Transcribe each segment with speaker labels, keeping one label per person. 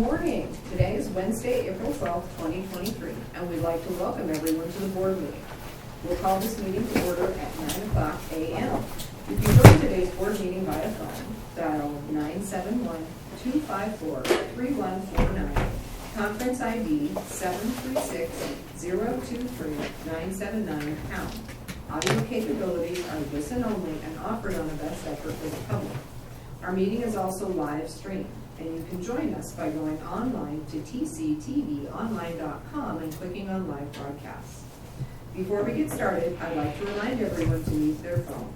Speaker 1: morning. Today is Wednesday, April 12th, 2023, and we'd like to welcome everyone to the board meeting. We'll call this meeting to order at 9 o'clock a.m. If you join today's board meeting via phone, dial 971-254-3149, conference ID 736-023-979#. Audio capabilities are listen only and offered on a best effort for the public. Our meeting is also live streamed, and you can join us by going online to tctvonline.com and clicking on live broadcasts. Before we get started, I'd like to remind everyone to mute their phone.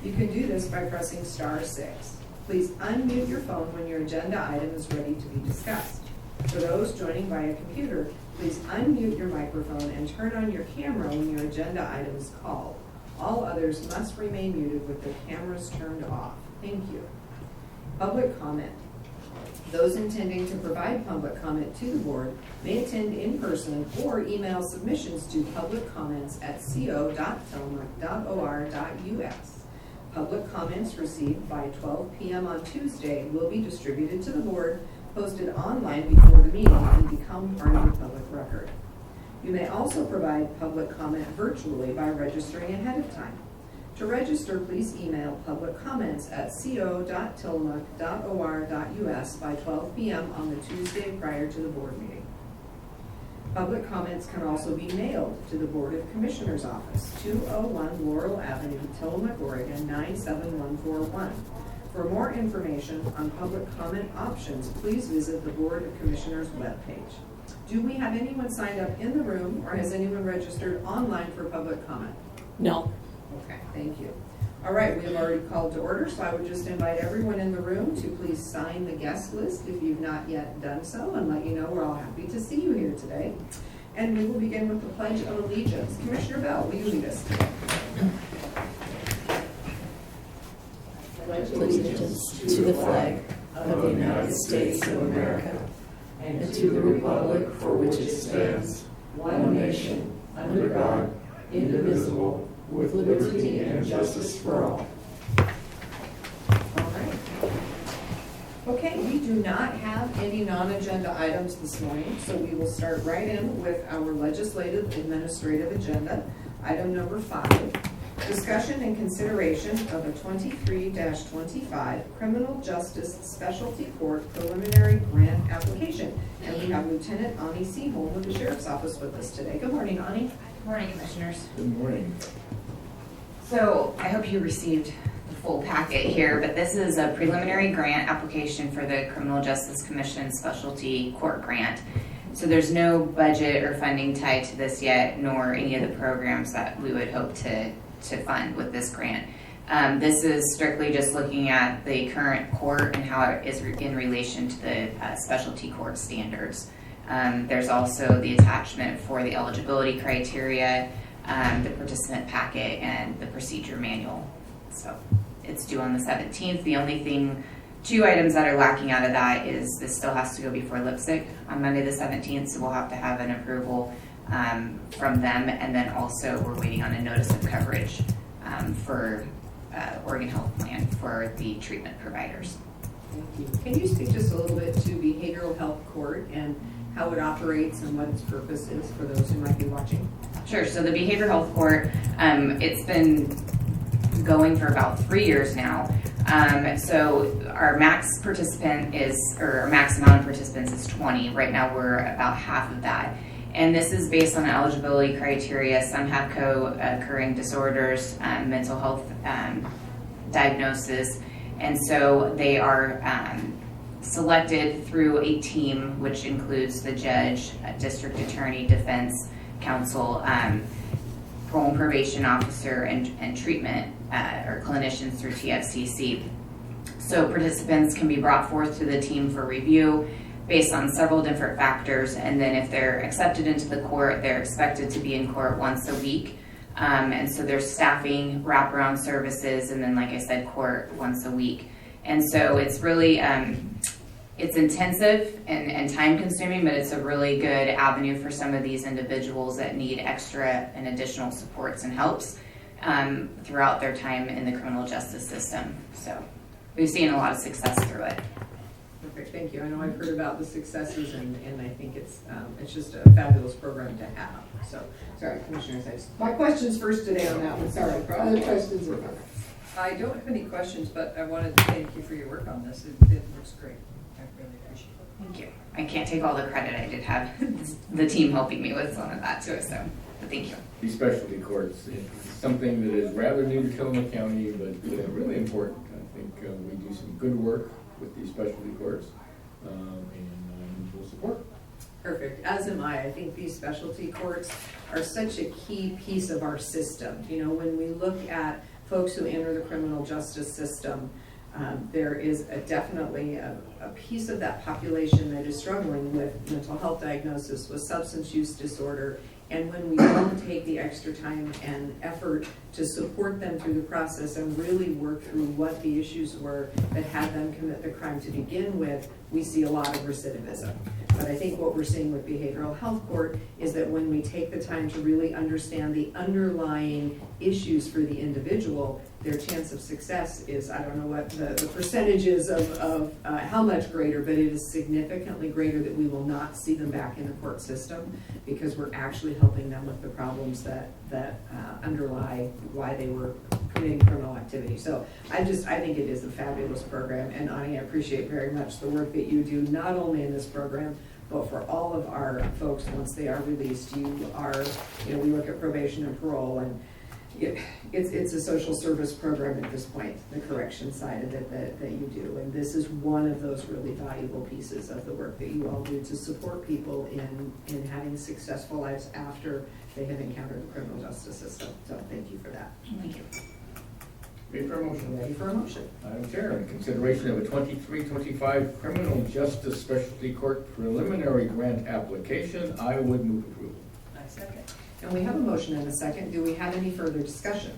Speaker 1: You can do this by pressing *6. Please unmute your phone when your agenda item is ready to be discussed. For those joining via computer, please unmute your microphone and turn on your camera when your agenda item is called. All others must remain muted with their cameras turned off. Thank you. Public comment. Those intending to provide public comment to the board may attend in person or email submissions to publiccomments@co.tillamook.or.us. Public comments received by 12 p.m. on Tuesday will be distributed to the board, posted online before the meeting, and become part of the public record. You may also provide public comment virtually by registering ahead of time. To register, please email publiccomments@co.tillamook.or.us by 12 p.m. on the Tuesday prior to the board meeting. Public comments can also be mailed to the Board of Commissioners Office, 201 Laurel Avenue, Tillamook, Oregon, 97141. For more information on public comment options, please visit the Board of Commissioners webpage. Do we have anyone signed up in the room, or has anyone registered online for public comment?
Speaker 2: No.
Speaker 1: Okay, thank you. All right, we have already called to order, so I would just invite everyone in the room to please sign the guest list if you've not yet done so, and let you know we're all happy to see you here today. And we will begin with the Pledge of Allegiance. Commissioner Bell, will you lead us today?
Speaker 2: Pledge allegiance to the flag of the United States of America and to the republic for which it stands, one nation, under God, indivisible, with liberty and justice for all.
Speaker 1: All right. Okay, we do not have any non-agenda items this morning, so we will start right in with our legislative administrative agenda. Item number 5, discussion and consideration of a 23-25 Criminal Justice Specialty Court preliminary grant application. And we have Lieutenant Ani Seaholm of the Sheriff's Office with us today. Good morning, Ani.
Speaker 3: Good morning, Commissioners.
Speaker 4: Good morning.
Speaker 3: So I hope you received the full packet here, but this is a preliminary grant application for the Criminal Justice Commission Specialty Court Grant. So there's no budget or funding tied to this yet, nor any of the programs that we would hope to fund with this grant. This is strictly just looking at the current court and how it is in relation to the specialty court standards. There's also the attachment for the eligibility criteria, the participant packet, and the procedure manual. So it's due on the 17th. The only thing, 2 items that are lacking out of that is this still has to go before LIPSIC on Monday the 17th, so we'll have to have an approval from them, and then also we're waiting on a notice of coverage for Oregon Health Plan for the treatment providers.
Speaker 1: Thank you. Can you speak just a little bit to Behavioral Health Court and how it operates and what its purpose is for those who might be watching?
Speaker 3: Sure. So the Behavioral Health Court, it's been going for about 3 years now. So our max participant our max amount of participants is 20. Right now we're about half of that. And this is based on eligibility criteria. Some have co-occurring disorders, mental health diagnosis. And so they are selected through a team, which includes the judge, district attorney, defense counsel, parole and probation officer, and treatment or clinicians through TFCC. So participants can be brought forth to the team for review based on several different factors, and then if they're accepted into the court, they're expected to be in court once a week. And so there's staffing, wraparound services, and then, like I said, court once a week. And so it's really it's intensive and time consuming, but it's a really good avenue for some of these individuals that need extra and additional supports and helps throughout their time in the criminal justice system. So we've seen a lot of success through it.
Speaker 1: Perfect. thank you. I know I've heard about the successes, and I think it's just a fabulous program to have. So, sorry, Commissioners, my questions first today on that one. Sorry, other questions or comments?
Speaker 4: I don't have any questions, but I wanted to thank you for your work on this. It looks great. I really appreciate it.
Speaker 3: Thank you. I can't take all the credit. I did have the team helping me with some of that too, so but thank you.
Speaker 5: These specialty courts, it's something that is rather new to Tillamook County, but really important. I think we do some good work with these specialty courts, and we'll support.
Speaker 1: Perfect, as am I. I think these specialty courts are such a key piece of our system. You know, when we look at folks who enter the criminal justice system, there is definitely a piece of that population that is struggling with mental health diagnosis, with substance use disorder, and when we don't take the extra time and effort to support them through the process and really work through what the issues were that had them commit the crime to begin with, we see a lot of recidivism. But I think what we're seeing with behavioral health court is that when we take the time to really understand the underlying issues for the individual, their chance of success is, I don't know what the percentage is of how much greater, but it is significantly greater that we will not see them back in the court system because we're actually helping them with the problems that underlie why they were committing criminal activity. So I think it is a fabulous program, and Ani, I appreciate very much the work that you do, not only in this program, but for all of our folks once they are released. You are, we look at probation and parole, and it's a social service program at this point, the correction side of it that you do. And this is one of those really valuable pieces of the work that you all do to support people in having successful lives after they have encountered the criminal justice system. So thank you for that.
Speaker 3: Thank you.
Speaker 5: Ready for a motion?
Speaker 1: Ready for a motion?
Speaker 5: Madam Chair, in consideration of a 23-25 criminal justice specialty court preliminary grant application, I would move approval.
Speaker 4: I second.
Speaker 1: And we have a motion and a second. Do we have any further discussion?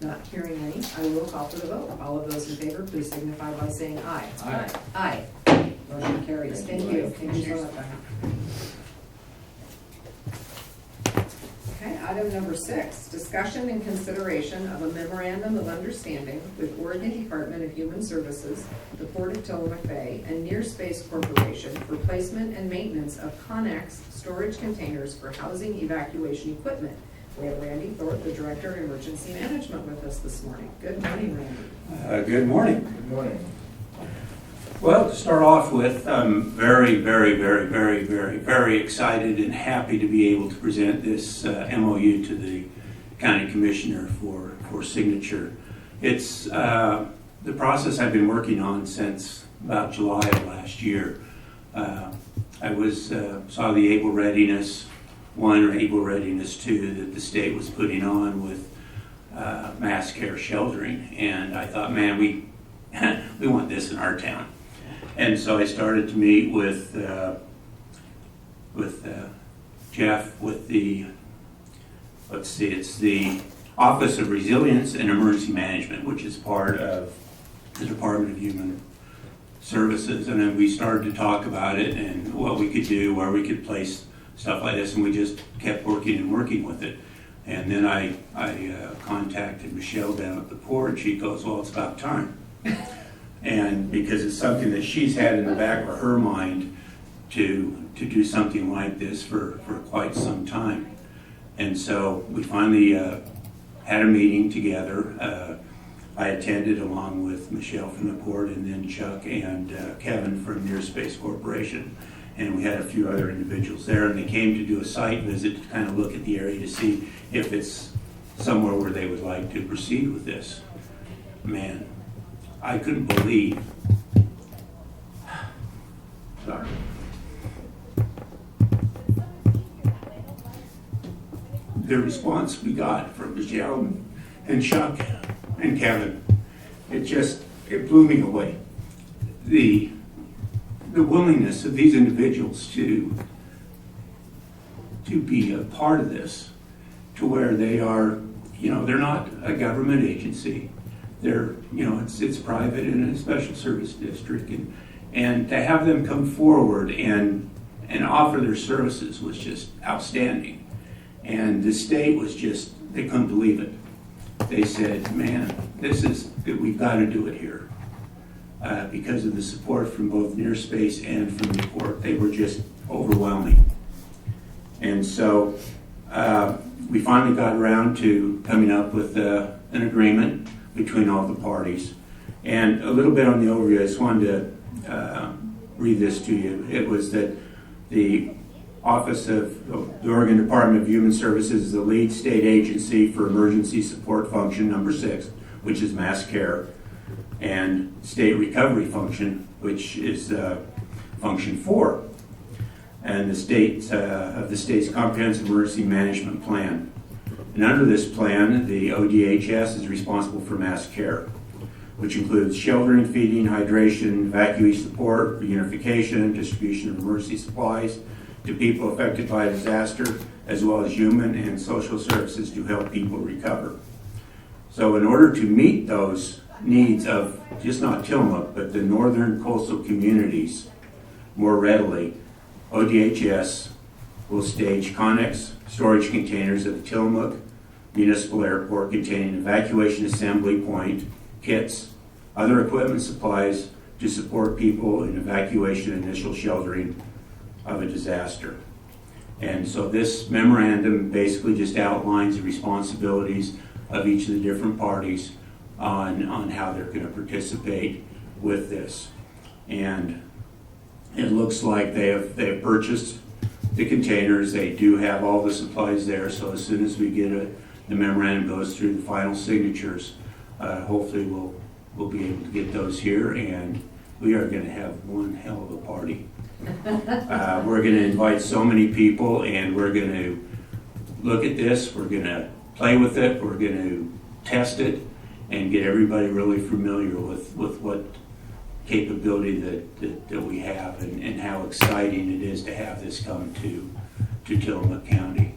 Speaker 1: Not hearing any, I will call for the vote. All of those in favor, please signify by saying aye.
Speaker 5: Aye.
Speaker 1: Aye. Motion carries. Thank you. Thank you so much, Anna. Okay, item number 6, discussion and consideration of a memorandum of understanding with Oregon Department of Human Services, the Port of Tillamook Bay, and Near Space Corporation for placement and maintenance of Connex storage containers for housing evacuation equipment. We have Randy Thorpe, the Director of Emergency Management, with us this morning. Good morning, Randy.
Speaker 6: Good morning.
Speaker 5: Good morning.
Speaker 6: Well, to start off with, I'm very, very, very, very, very, very excited and happy to be able to present this MOU to the County Commissioner for signature. It's the process I've been working on since about July of last year. I saw the Able Readiness 1 or Able Readiness 2 that the state was putting on with mass care sheltering, and I thought, man, we want this in our town. And so I started to meet with Jeff with it's the Office of Resilience and Emergency Management, which is part of the Department of Human Services. And then we started to talk about it and what we could do, where we could place stuff like this, and we just kept working with it. And then I contacted Michelle down at the port, and she goes, well, it's about time. And because it's something that she's had in the back of her mind to do something like this for quite some time. And so we finally had a meeting together. I attended along with Michelle from the port, and then Chuck and Kevin from Near Space Corporation. And we had a few other individuals there, and they came to do a site visit to kind of look at the area to see if it's somewhere where they would like to proceed with this. Man, I couldn't believe. Sorry. The response we got from Michelle and Chuck and Kevin, it blew me away. The willingness of these individuals to be a part of this, to where they are, they're not a government agency. They're, it's private in a special service district, and to have them come forward and offer their services was just outstanding. And the state was they couldn't believe it. They said, man, we've got to do it here. because of the support from both Nearspace and from the court. They were just overwhelming. And so we finally got around to coming up with an agreement between all the parties. And a little bit on the overview, I just wanted to read this to you. It was that the Office of the Oregon Department of Human Services is the lead state agency for emergency support function number 6, which is mass care, and state recovery function, which is function 4, and the state's comprehensive emergency management plan. And under this plan, the ODHS is responsible for mass care, which includes sheltering, feeding, hydration, evacuee support, reunification, distribution of emergency supplies to people affected by a disaster, as well as human and social services to help people recover. So in order to meet those needs of just not Tillamook, but the northern coastal communities more readily, ODHS will stage Connex storage containers at the Tillamook Municipal Airport containing evacuation assembly point, kits, other equipment supplies to support people in evacuation and initial sheltering of a disaster. And so this memorandum basically just outlines the responsibilities of each of the different parties on how they're going to participate with this. And it looks like they have purchased the containers. They do have all the supplies there, so as soon as we get the memorandum goes through the final signatures, hopefully we'll be able to get those here, and we are going to have one hell of a party. We're going to invite so many people, and we're going to look at this, we're going to play with it, we're going to test it, and get everybody really familiar with what capability that we have, and how exciting it is to have this come to Tillamook County.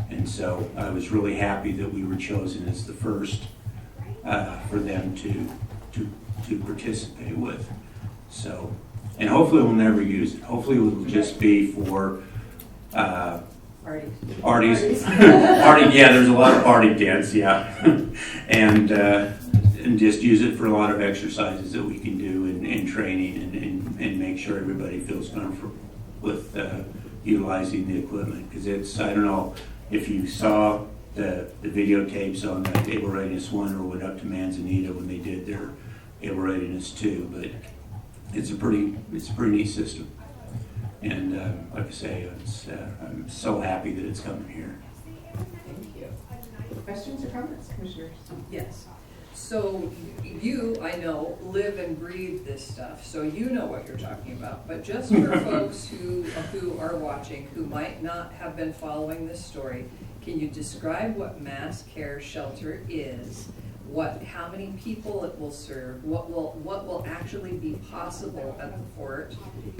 Speaker 6: And so I was really happy that we were chosen as the first for them to participate with. So, and hopefully we'll never use it. Hopefully it will just be for parties. Yeah, there's a lot of party tents, yeah. And just use it for a lot of exercises that we can do in training and make sure everybody feels comfortable with utilizing the equipment. Because it's, I don't know if you saw the videotapes on the Able Readiness 1 or went up to Manzanita when they did their Able Readiness 2, but it's a pretty neat system. And like I say, I'm so happy that it's coming here.
Speaker 1: Thank you. Questions or comments, commissioners?
Speaker 4: Yes. So you, I know, live and breathe this stuff, so you know what you're talking about. But just for folks who are watching, who might not have been following this story, can you describe what mass care shelter is? How many people it will serve? What will actually be possible at the fort?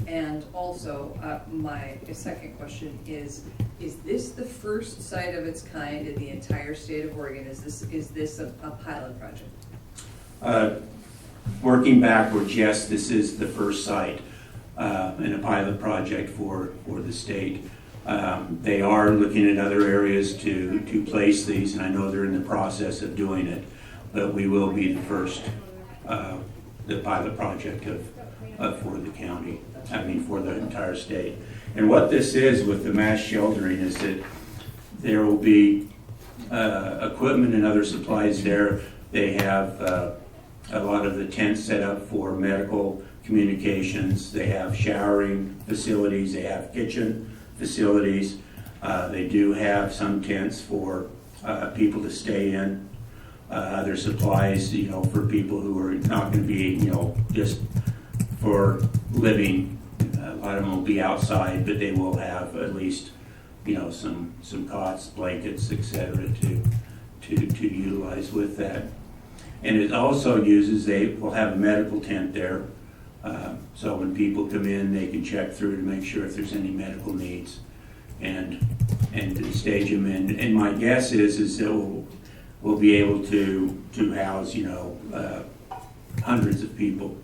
Speaker 4: And also, my second question is this the first site of its kind in the entire state of Oregon? Is this a pilot project?
Speaker 6: Working backwards, yes, this is the first site in a pilot project for the state. They are looking at other areas to place these, and I know they're in the process of doing it. But we will be the first, the pilot project for the county, for the entire state. And what this is with the mass sheltering is that there will be equipment and other supplies there. They have a lot of the tents set up for medical communications. They have showering facilities. They have kitchen facilities. They do have some tents for people to stay in. Other supplies, for people who are not going to be, just for living. A lot of them will be outside, but they will have at least, some cots, blankets, etc. to utilize with that. And it also they will have a medical tent there, so when people come in, they can check through to make sure if there's any medical needs, and to stage them in. And my guess is that we'll be able to house, hundreds of people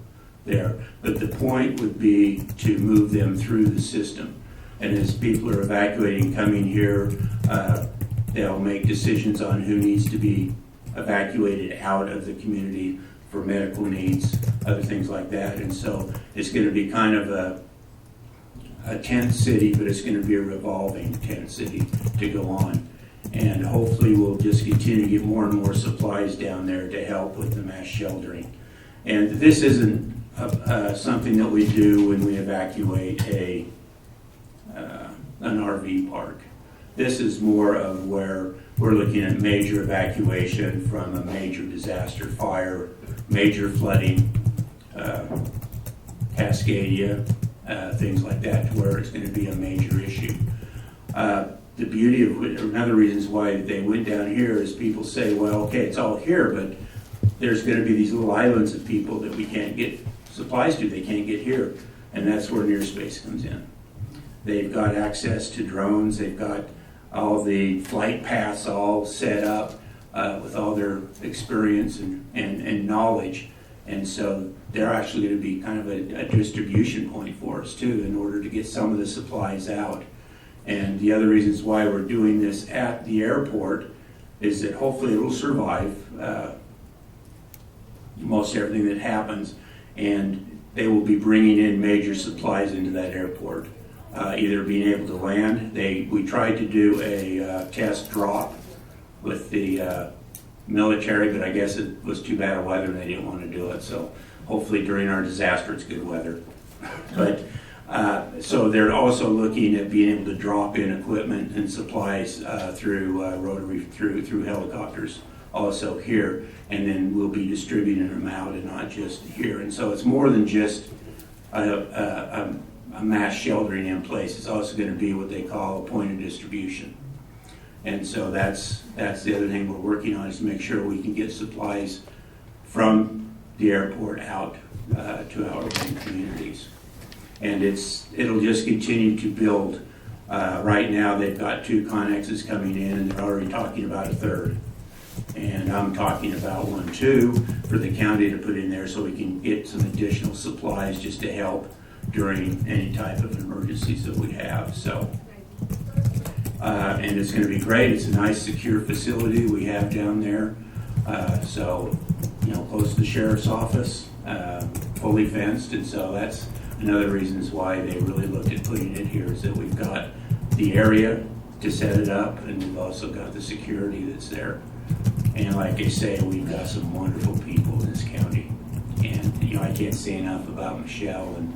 Speaker 6: there. But the point would be to move them through the system. And as people are evacuating, coming here, they'll make decisions on who needs to be evacuated out of the community for medical needs, other things like that. And so it's going to be kind of a tent city, but it's going to be a revolving tent city to go on. And hopefully we'll just continue to get more and more supplies down there to help with the mass sheltering. And this isn't something that we do when we evacuate an RV park. This is more of where we're looking at major evacuation from a major disaster, fire, major flooding, Cascadia, things like that, to where it's going to be a major issue. The beauty of it, another reasons why they went down here is people say, well, okay, it's all here, but there's going to be these little islands of people that we can't get supplies to, they can't get here, and that's where Near Space comes in. They've got access to drones, they've got all the flight paths all set up with all their experience and knowledge, and so they're actually going to be kind of a distribution point for us too, in order to get some of the supplies out. And the other reasons why we're doing this at the airport is that hopefully it will survive most everything that happens, and they will be bringing in major supplies into that airport, either being able to land. We tried to do a test drop with the military, but I guess it was too bad of weather and they didn't want to do it. So hopefully during our disaster it's good weather. But so they're also looking at being able to drop in equipment and supplies through rotary, through helicopters also here, and then we'll be distributing them out and not just here. And so it's more than just a mass sheltering in place. It's also going to be what they call a point of distribution. And so that's the other thing we're working on, is to make sure we can get supplies from the airport out to our own communities. And it'll just continue to build. Right now they've got 2 Connexes coming in, and they're already talking about a 3rd. And I'm talking about 1 too for the county to put in there, so we can get some additional supplies just to help during any type of emergencies that we have. So, and it's going to be great. It's a nice, secure facility we have down there. So, close to the sheriff's office, fully fenced, and so that's another reasons why they really looked at putting it here, is that we've got the area to set it up, and we've also got the security that's there. And like I say, we've got some wonderful people in this county. And, I can't say enough about Michelle and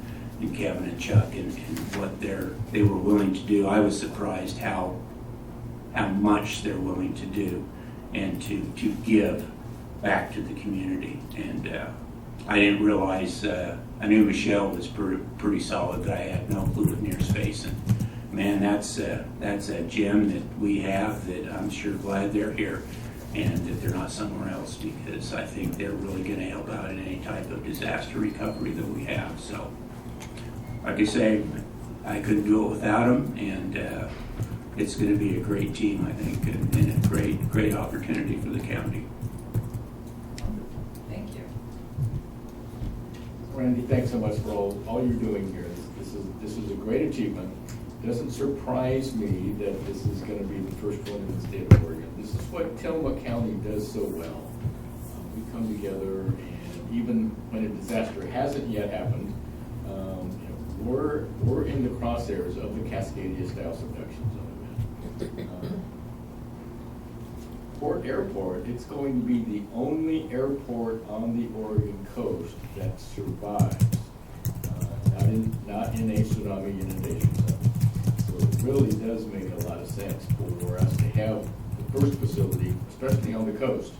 Speaker 6: Kevin and Chuck and what they were willing to do. I was surprised how much they're willing to do and to give back to the community. And I didn't realize, I knew Michelle was pretty solid, but I had no clue of Near Space. And man, that's a gem that we have that I'm sure glad they're here and that they're not somewhere else, because I think they're really going to help out in any type of disaster recovery that we have. So, like I say, I couldn't do it without them, and it's going to be a great team, I think, and a great opportunity for the county.
Speaker 4: Thank you.
Speaker 5: Randy, thanks so much for all you're doing here. This is a great achievement. It doesn't surprise me that this is going to be the first one in the state of Oregon. This is what Tillamook County does so well. We come together, and even when a disaster hasn't yet happened, we're in the crosshairs of the Cascadia-style subduction zone. Port Airport, it's going to be the only airport on the Oregon coast that survives, not in a tsunami inundation zone. So it really does make a lot of sense for us to have the first facility, especially on the coast,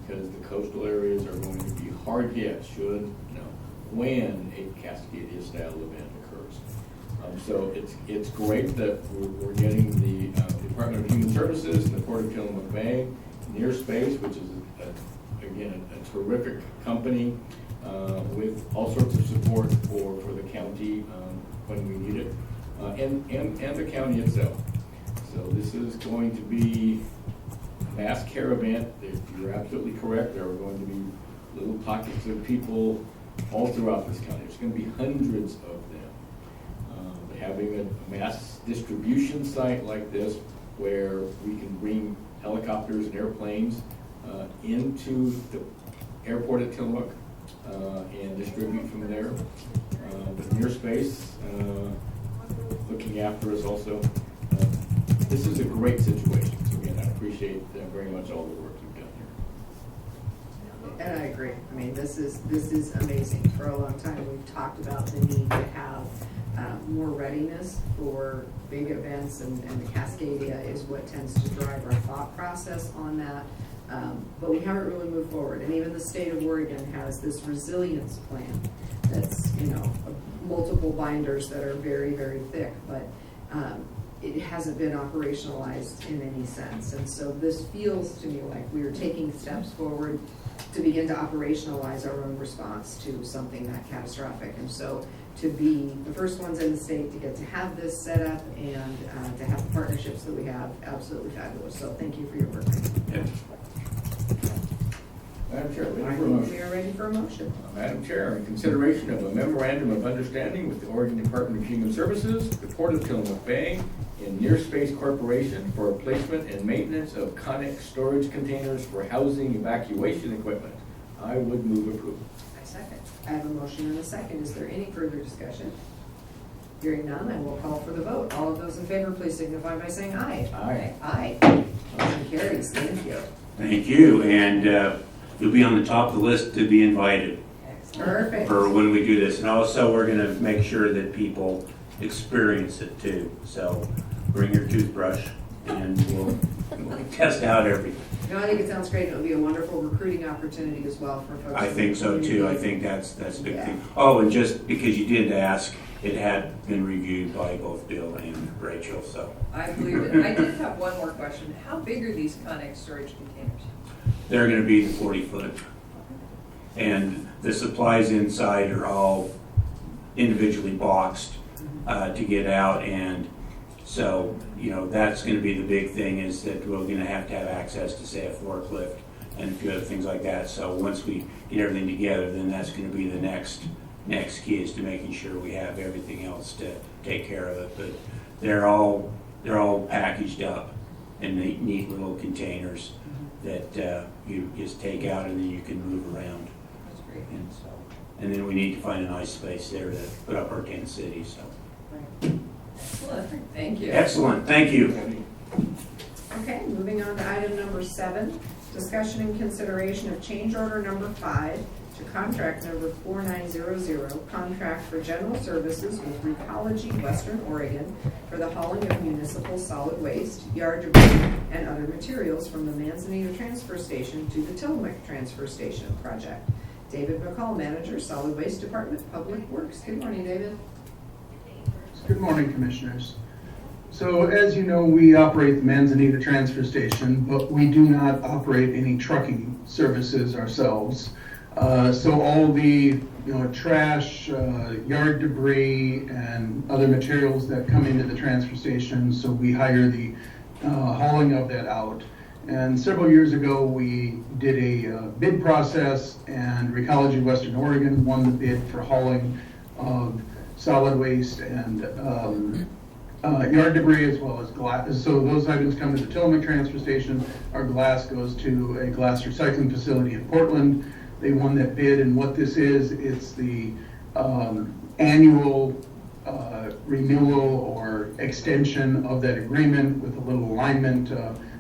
Speaker 5: because the coastal areas are going to be hard hit when a Cascadia-style event occurs. So it's great that we're getting the Department of Human Services and the Port of Tillamook Bay, Near Space, which is again a terrific company with all sorts of support for the county when we need it, and the county itself. So this is going to be a mass care event. You're absolutely correct. There are going to be little pockets of people all throughout this county. There's going to be hundreds of them. Having a mass distribution site like this, where we can bring helicopters and airplanes into the airport at Tillamook and distribute from there. With Near Space looking after us also. This is a great situation. So again, I appreciate very much all the work you've done here.
Speaker 1: And I agree. I mean, this is amazing. For a long time, we've talked about the need to have more readiness for big events, and the Cascadia is what tends to drive our thought process on that. But we haven't really moved forward. And even the state of Oregon has this resilience plan that's, multiple binders that are very, very thick, but it hasn't been operationalized in any sense. And so this feels to me like we are taking steps forward to begin to operationalize our own response to something that catastrophic. And so to be the first ones in the state to get to have this set up and to have the partnerships that we have, absolutely fabulous. So thank you for your work.
Speaker 6: Yeah.
Speaker 5: Madam Chair,
Speaker 1: I
Speaker 5: ready for a
Speaker 1: think
Speaker 5: motion?
Speaker 1: we are ready for a motion.
Speaker 5: Madam Chair, in consideration of a memorandum of understanding with the Oregon Department of Human Services, the Port of Tillamook Bay, and Near Space Corporation for placement and maintenance of Conex storage containers for housing evacuation equipment, I would move approval.
Speaker 1: I second. I have a motion and a second. Is there any further discussion? Hearing none, I will call for the vote. All of those in favor, please signify by saying aye.
Speaker 5: Aye.
Speaker 1: Aye. Motion carries. Thank you.
Speaker 6: Thank you, and you'll be on the top of the list to be invited
Speaker 1: Perfect.
Speaker 6: for when we do this. And also, we're gonna make sure that people experience it too. So bring your toothbrush and we'll test out everything.
Speaker 1: No, I think it sounds great. It'll be a wonderful recruiting opportunity as well for folks.
Speaker 6: I
Speaker 1: in
Speaker 6: think
Speaker 1: the
Speaker 6: so too. I
Speaker 1: community.
Speaker 6: think that's a big
Speaker 1: Yeah.
Speaker 6: thing. Oh, and just because you did ask, it had been reviewed by both Bill and Rachel, so.
Speaker 4: I believe it. I did have one more question. How big are these Conex storage containers?
Speaker 6: They're gonna be the 40-foot. And the supplies inside are all individually boxed to get out. And so, that's gonna be the big thing, is that we're gonna have access to, say, a forklift and a few other things like that. So once we get everything together, then that's gonna be the next key, is to making sure we have everything else to take care of it. But they're all packaged up in neat little containers that you just take out and then you can move around.
Speaker 4: That's great.
Speaker 6: And then we need to find a nice space there to put up our tent city, so.
Speaker 4: Excellent. Thank you.
Speaker 6: Excellent, thank you.
Speaker 1: Okay, moving on to item number 7, discussion and consideration of change order number 5 to contract number 4900, contract for general services with Recology Western Oregon for the hauling of municipal solid waste, yard debris, and other materials from the Manzanita Transfer Station to the Tillamook Transfer Station project. David McCall, Manager, Solid Waste Department, Public Works. Good morning, David.
Speaker 7: Good morning, Commissioners. So as you know, we operate the Manzanita Transfer Station, but we do not operate any trucking services ourselves. So all the trash, yard debris, and other materials that come into the transfer station, so we hire the hauling of that out. And several years ago, we did a bid process, and Recology Western Oregon won the bid for hauling of solid waste and yard debris, as well as glass. So those items come to the Tillamook Transfer Station. Our glass goes to a glass recycling facility in Portland. They won that bid, and what this is, it's the annual renewal or extension of that agreement with a little alignment.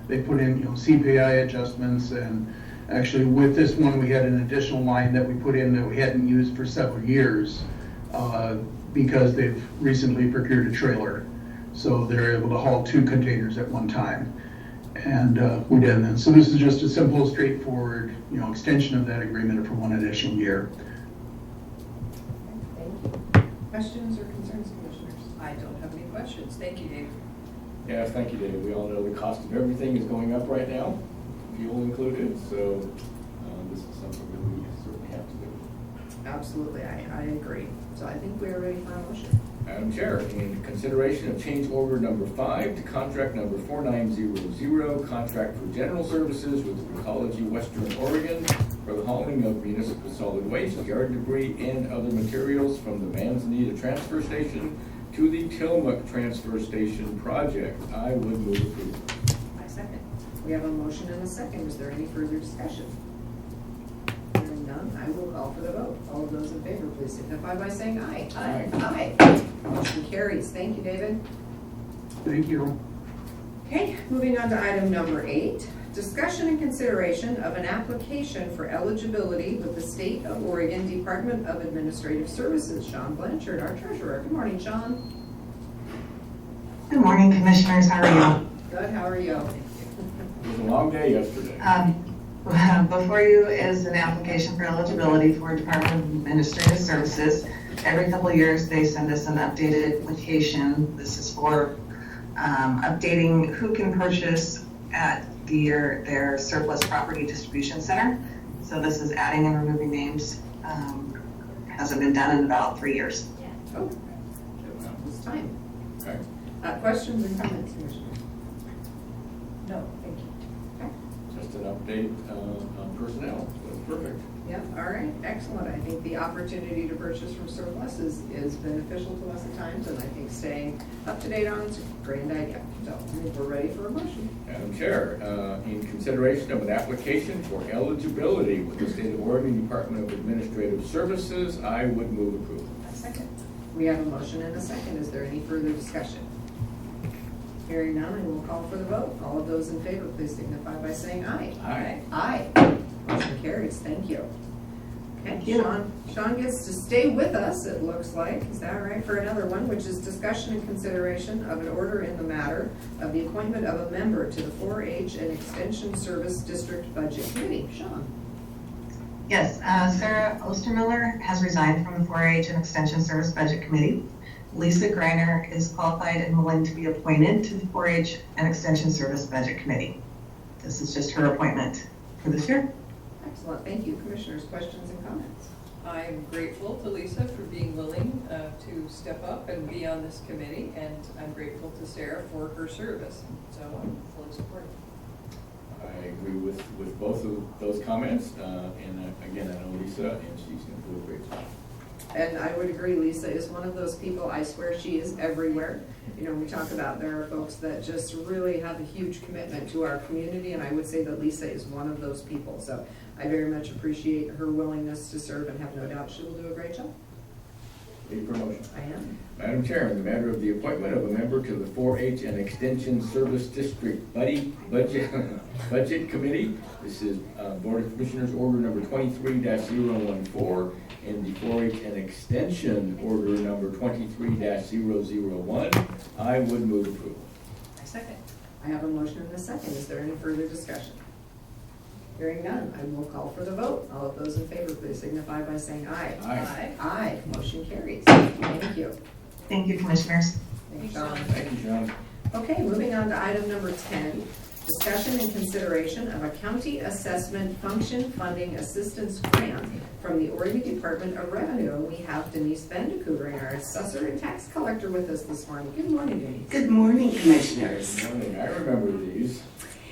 Speaker 7: They put in CPI adjustments, and actually with this one, we had an additional line that we put in that we hadn't used for several years because they've recently procured a trailer. So they're able to haul 2 containers at one time. And we did that. So this is just a simple, straightforward, extension of that agreement for 1 additional year.
Speaker 1: Thank you. Questions or concerns, Commissioners?
Speaker 4: I don't have any questions. Thank you, Dave.
Speaker 5: Yes, thank you, David. We all know the cost of everything is going up right now, fuel included, so this is something that we certainly have to do.
Speaker 1: Absolutely, I agree. So I think we are ready for a motion.
Speaker 5: Madam Chair, in consideration of change order number 5 to contract number 4900, contract for general services with Recology Western Oregon for the hauling of municipal solid waste, yard debris, and other materials from the Manzanita Transfer Station to the Tillamook Transfer Station project, I would move approval.
Speaker 1: I second. We have a motion and a second. Is there any further discussion? Hearing I will call for the vote. All of those in favor, please signify by saying aye.
Speaker 5: Aye.
Speaker 1: Aye. Motion carries. Thank you, David.
Speaker 7: Thank you.
Speaker 1: Okay, moving on to item number 8. Discussion and consideration of an application for eligibility with the State of Oregon Department of Administrative Services. Sean Blanchard, our treasurer. Good morning, Sean.
Speaker 8: Good morning, Commissioners. How are you?
Speaker 1: Good, how are you?
Speaker 5: It was a long day yesterday.
Speaker 8: Before you is an application for eligibility for Department of Administrative Services. Every couple of years, they send us an updated application. This is for updating who can purchase at their surplus property distribution center. So this is adding and removing names. Hasn't been done in about 3 years.
Speaker 1: Oh, it's time.
Speaker 5: Okay.
Speaker 1: Questions and comments, Commissioner? No, thank you. Okay.
Speaker 5: Just an update on personnel. That's perfect.
Speaker 1: Yeah, all right, excellent. I think the opportunity to purchase from surplus is beneficial to us at times, and I think staying up to date on it's a grand idea. So I think we're ready for a motion.
Speaker 5: Madam Chair, in consideration of an application for eligibility with the State of Oregon Department of Administrative Services, I would move approval.
Speaker 1: A second. We have a motion and a second. Is there any further discussion? Hearing none, I will call for the vote. All of those in favor, please signify by saying aye.
Speaker 5: Aye.
Speaker 1: Aye. Motion carries. Thank you. Okay,
Speaker 8: Thank you.
Speaker 1: Sean gets to stay with us, it looks like. Is that right? For another one, which is discussion and consideration of an order in the matter of the appointment of a member to the 4-H and Extension Service District Budget Committee. Sean.
Speaker 8: Yes, Sarah Ostermiller has resigned from the 4-H and Extension Service Budget Committee. Lisa Greiner is qualified and willing to be appointed to the 4-H and Extension Service Budget Committee. This is just her appointment for this year.
Speaker 1: Excellent. Thank you. Commissioners, questions and comments?
Speaker 4: I'm grateful to Lisa for being willing to step up and be on this committee, and I'm grateful to Sarah for her service. So I'm fully supportive.
Speaker 5: I agree with both of those comments. And again, I know Lisa, and she's going to do a great job.
Speaker 1: And I would agree, Lisa is one of those people, I swear she is everywhere. You know, we talk about there are folks that just really have a huge commitment to our community, and I would say that Lisa is one of those people. So I very much appreciate her willingness to serve and have no doubt she will do a great job.
Speaker 5: Ready for motion?
Speaker 1: I am.
Speaker 5: Madam Chair, in the matter of the appointment of a member to the 4-H and Extension Service District Budget Committee, this is Board of Commissioners Order number 23-014 and the 4-H and Extension Order number 23-001. I would move approval.
Speaker 4: I second.
Speaker 1: I have a motion and a second. Is there any further discussion? Hearing none, I will call for the vote. All of those in favor, please signify by saying aye.
Speaker 5: Aye.
Speaker 1: Aye. Motion carries. Thank you.
Speaker 8: Thank you, Commissioners.
Speaker 1: Thanks, Sean.
Speaker 5: Thank you, John.
Speaker 1: Okay, moving on to item number 10, discussion and consideration of a county assessment function funding assistance grant from the Oregon Department of Revenue. And we have Denise Vandecouvering, our assessor and tax collector, with us this morning. Good morning, Denise.
Speaker 9: Good morning, Commissioners.
Speaker 5: Good morning. I remember these.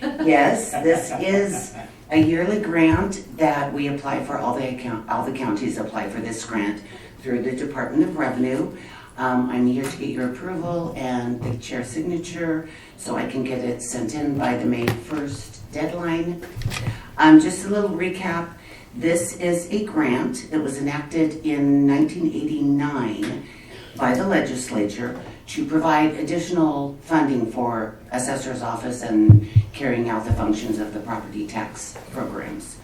Speaker 9: Yes, this is a yearly grant that we apply for. All the counties apply for this grant through the Department of Revenue. I'm here to get your approval and the chair's signature so I can get it sent in by the May 1st deadline. Just a little recap. This is a grant that was enacted in 1989 by the legislature to provide additional funding for assessor's office and carrying out the functions of the property tax programs.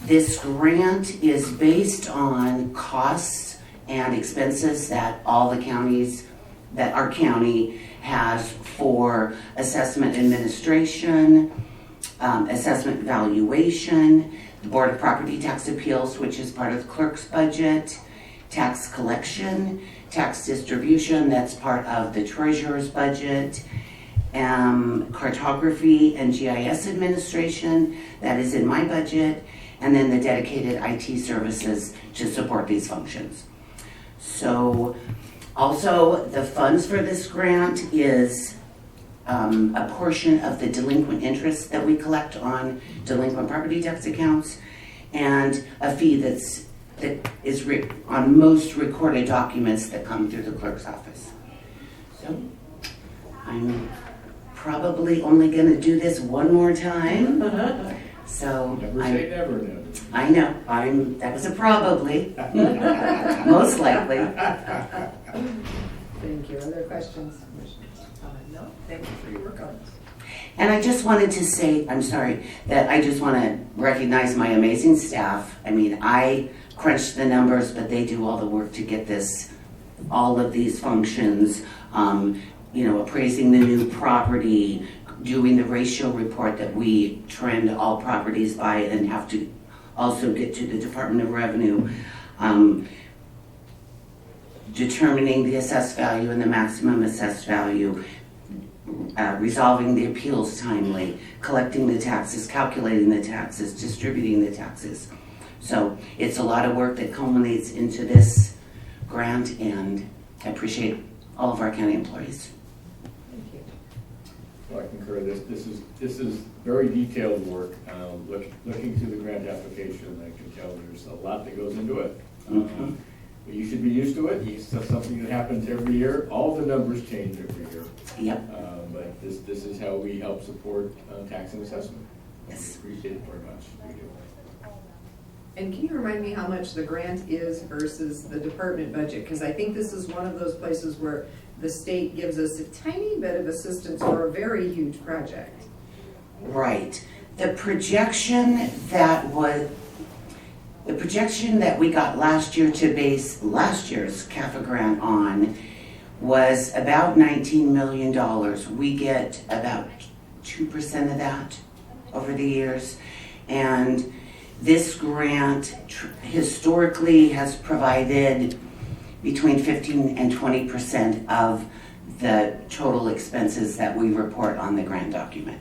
Speaker 9: This grant is based on costs and expenses that all the counties, that our county has for assessment administration, assessment valuation, the Board of Property Tax Appeals, which is part of the clerk's budget, tax collection, tax distribution, that's part of the treasurer's budget, cartography and GIS administration, that is in my budget, and then the dedicated IT services to support these functions. So also the funds for this grant is a portion of the delinquent interest that we collect on delinquent property tax accounts, and a fee that is on most recorded documents that come through the clerk's office. So I'm probably only going to do this one more time. So
Speaker 5: Never say never then.
Speaker 9: I know, that was a probably, most likely.
Speaker 1: Thank you. Other questions, Commissioners?
Speaker 4: No, thank you for your work on this.
Speaker 9: And I just wanted to say, I'm sorry, that I just want to recognize my amazing staff. I mean, I crunch the numbers, but they do all the work to get this, all of these functions, appraising the new property, doing the ratio report that we trend all properties by and have to also get to the Department of Revenue, determining the assessed value and the maximum assessed value, resolving the appeals timely, collecting the taxes, calculating the taxes, distributing the taxes. So it's a lot of work that culminates into this grant, and I appreciate all of our county employees.
Speaker 1: Thank you.
Speaker 5: Well, I concur. This is very detailed work. Looking through the grant application, I can tell there's a lot that goes into it. But you should be used to it. It's something that happens every year. All the numbers change every year.
Speaker 9: Yep.
Speaker 5: But this is how we help support tax and assessment.
Speaker 9: Yes.
Speaker 5: We appreciate it very much. We do.
Speaker 1: And can you remind me how much the grant is versus the department budget? Because I think this is one of those places where the state gives us a tiny bit of assistance for a very huge project.
Speaker 9: Right. The projection that we got last year to base last year's CAFA grant on was about $19 million. We get about 2% of that over the years. And this grant historically has provided between 15 and 20% of the total expenses that we report on the grant document.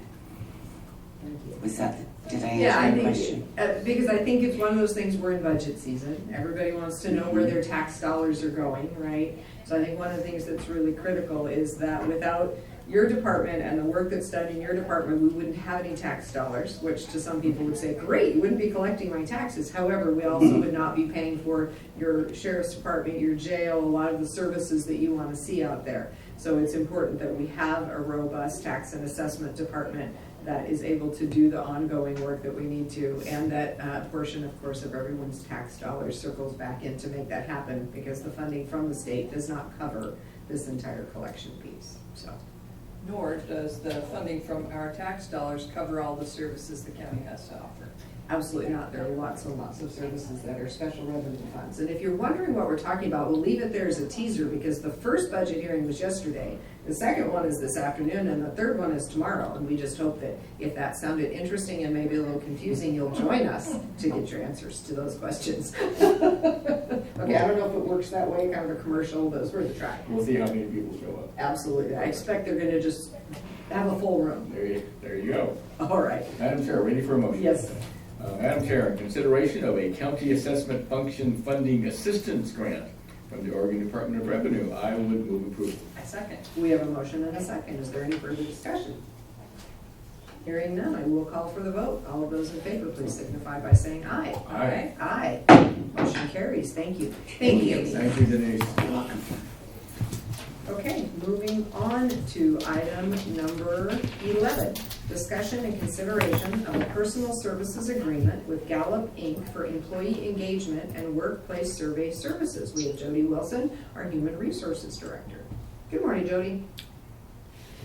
Speaker 9: Did I answer your question?
Speaker 1: Because I think it's one of those things, we're in budget season. Everybody wants to know where their tax dollars are going, right? So I think one of the things that's really critical is that without your department and the work that's done in your department, we wouldn't have any tax dollars, which to some people would say, great, you wouldn't be collecting my taxes. However, we also would not be paying for your sheriff's department, your jail, a lot of the services that you want to see out there. So it's important that we have a robust tax and assessment department that is able to do the ongoing work that we need to, and that portion, of course, of everyone's tax dollars circles back in to make that happen, because the funding from the state does not cover this entire collection piece. So,
Speaker 4: Nor does the funding from our tax dollars cover all the services the county has to offer.
Speaker 1: absolutely not. There are lots and lots of services that are special revenue funds. And if you're wondering what we're talking about, we'll leave it there as a teaser, because the first budget hearing was yesterday. The second one is this afternoon, and the third one is tomorrow. And we just hope that if that sounded interesting and maybe a little confusing, you'll join us to get your answers to those questions. Okay, I don't know if it works that way, kind of a commercial, but it's worth a try.
Speaker 5: We'll see how many people show up.
Speaker 1: Absolutely. I expect they're gonna just have a full room.
Speaker 5: There you go.
Speaker 1: All right.
Speaker 5: Madam Chair, ready for a motion?
Speaker 1: Yes.
Speaker 5: Madam Chair, in consideration of a county assessment function funding assistance grant from the Oregon Department of Revenue, I would move approval.
Speaker 4: I second.
Speaker 1: We have a motion and a second. Is there any further discussion? Hearing none, I will call for the vote. All of those in favor, please signify by saying aye.
Speaker 5: Aye.
Speaker 1: Aye. Motion carries. Thank you. Thank you.
Speaker 5: Thank you, Denise.
Speaker 9: You're welcome.
Speaker 1: Okay, moving on to item number 11. Discussion and consideration of a personal services agreement with Gallup Inc. for employee engagement and workplace survey services. We have Jody Wilson, our Human Resources Director. Good morning, Jody.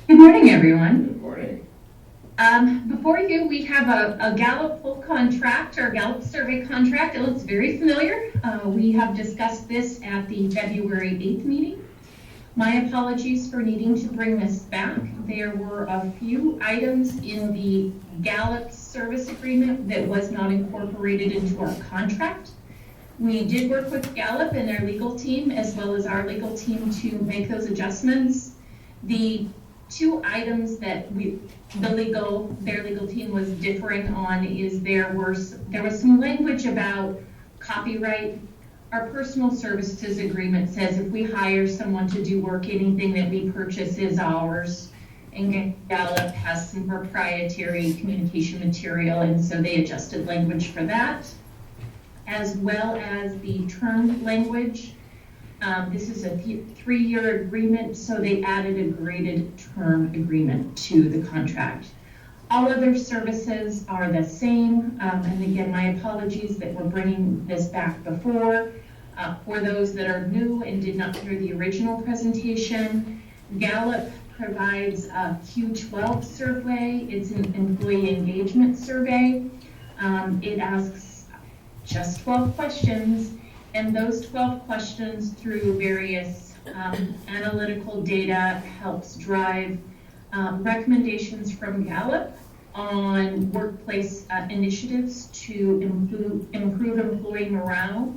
Speaker 10: Good morning, everyone.
Speaker 5: Good morning.
Speaker 10: Before you, we have a Gallup full contract, or Gallup survey contract. It looks very familiar. We have discussed this at the February 8th meeting. My apologies for needing to bring this back. There were a few items in the Gallup service agreement that was not incorporated into our contract. We did work with Gallup and their legal team, as well as our legal team, to make those adjustments. The two items that their legal team was differing on is there was some language about copyright. Our personal services agreement says if we hire someone to do work, anything that we purchase is ours. And Gallup has some proprietary communication material, and so they adjusted language for that, as well as the term language. This is a 3-year agreement, so they added a graded term agreement to the contract. All other services are the same. And again, my apologies that we're bringing this back before. For those that are new and did not hear the original presentation, Gallup provides a Q12 survey. It's an employee engagement survey. It asks just 12 questions, and those 12 questions through various analytical data helps drive recommendations from Gallup on workplace initiatives to improve employee morale.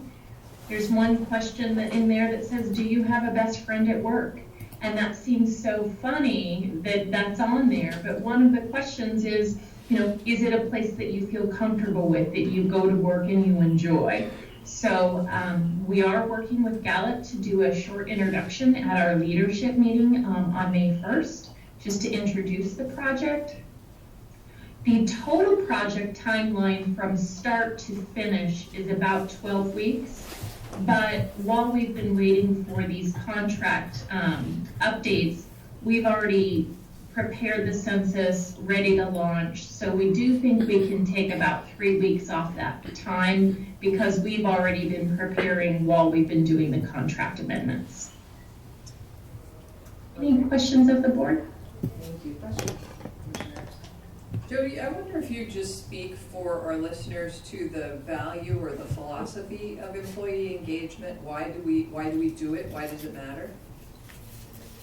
Speaker 10: There's one question in there that says, do you have a best friend at work? And that seems so funny that that's on there, but one of the questions is, is it a place that you feel comfortable with, that you go to work and you enjoy? So we are working with Gallup to do a short introduction at our leadership meeting on May 1st, just to introduce the project. The total project timeline from start to finish is about 12 weeks. But while we've been waiting for these contract updates, we've already prepared the census, ready to launch. So we do think we can take about 3 weeks off that time because we've already been preparing while we've been doing the contract amendments. Any questions of the board?
Speaker 1: Thank you. Questions?
Speaker 4: Jody, I wonder if you just speak for our listeners to the value or the philosophy of employee engagement. Why do we do it? Why does it matter?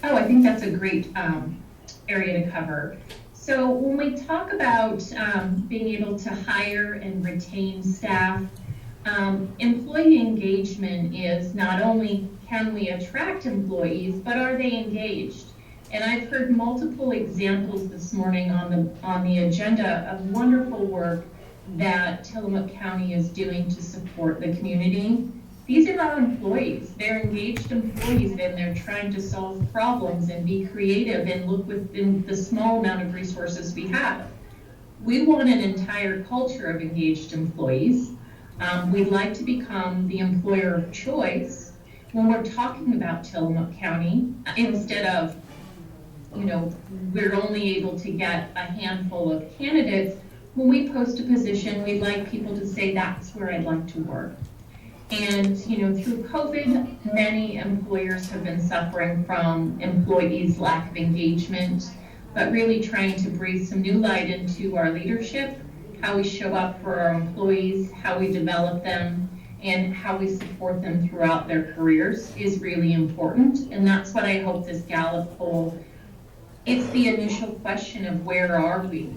Speaker 10: Oh, I think that's a great area to cover. So when we talk about being able to hire and retain staff, employee engagement is not only can we attract employees, but are they engaged? And I've heard multiple examples this morning on the agenda of wonderful work that Tillamook County is doing to support the community. These are our employees. They're engaged employees, and they're trying to solve problems and be creative and look within the small amount of resources we have. We want an entire culture of engaged employees. We'd like to become the employer of choice when we're talking about Tillamook County, instead of we're only able to get a handful of candidates. When we post a position, we'd like people to say, that's where I'd like to work. And, through COVID, many employers have been suffering from employees' lack of engagement, but really trying to breathe some new light into our leadership, how we show up for our employees, how we develop them, and how we support them throughout their careers is really important. And that's what I hope this Gallup poll, it's the initial question of where are we?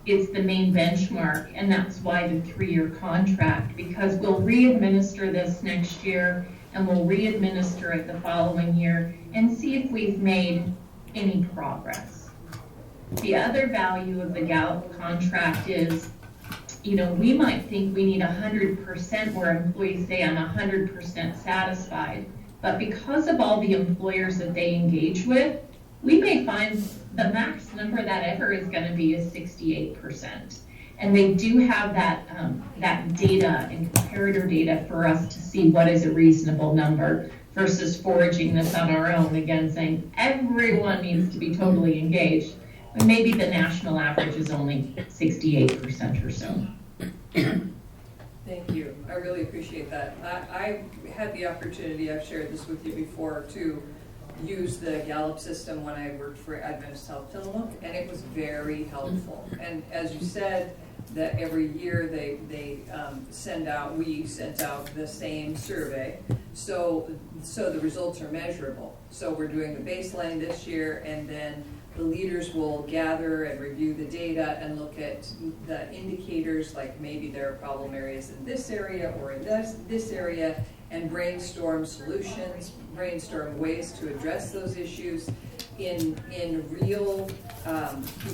Speaker 10: It's the main benchmark, and that's why the 3-year contract, because we'll re-administer this next year, and we'll re-administer it the following year, and see if we've made any progress. The other value of the Gallup contract is, we might think we need 100% where employees say I'm 100% satisfied, but because of all the employers that they engage with, we may find the max number that ever is going to be is 68%. And they do have that data and comparator data for us to see what is a reasonable number versus foraging this on our own, again, saying everyone needs to be totally engaged. But maybe the national average is only 68% or so.
Speaker 4: Thank you. I really appreciate that. I had the opportunity, I've shared this with you before, to use the Gallup system when I worked for Adventist Health Tillamook, and it was very helpful. And as you said, that every year we sent out the same survey, so the results are measurable. So we're doing the baseline this year, and then the leaders will gather and review the data and look at the indicators, like maybe there are problem areas in this area or in this area, and brainstorm solutions, brainstorm ways to address those issues in real,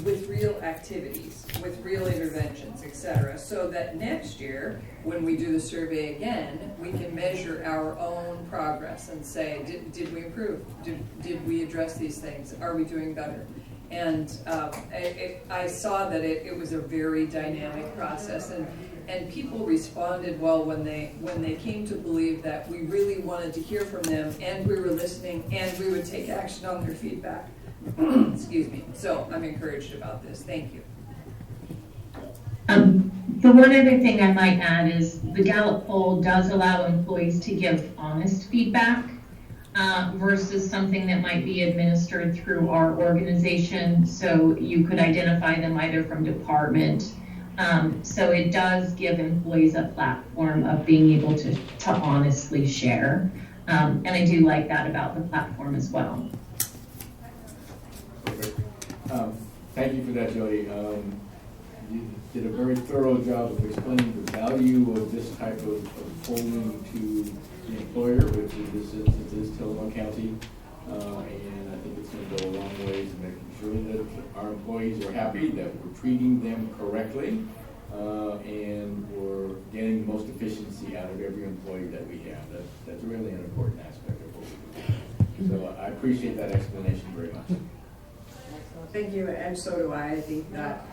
Speaker 4: with real activities, with real interventions, etc. So that next year, when we do the survey again, we can measure our own progress and say, did we improve? Did we address these things? Are we doing better? And I saw that it was a very dynamic process, and people responded well when they came to believe that we really wanted to hear from them, and we were listening, and we would take action on their feedback. Excuse me. So I'm encouraged about this. Thank you.
Speaker 10: The one other thing I might add is the Gallup poll does allow employees to give honest feedback versus something that might be administered through our organization. So you could identify them either from department. So it does give employees a platform of being able to honestly share. And I do like that about the platform as well.
Speaker 5: Perfect. Thank you for that, Jody. You did a very thorough job of explaining the value of this type of polling to the employer, which in this instance is Tillamook County. And I think it's going to go a long way to making sure that our employees are happy, that we're treating them correctly, and we're getting the most efficiency out of every employee that we have. That's really an important aspect of what we do. So I appreciate that explanation very much.
Speaker 1: Thank you, and so do I. I think that,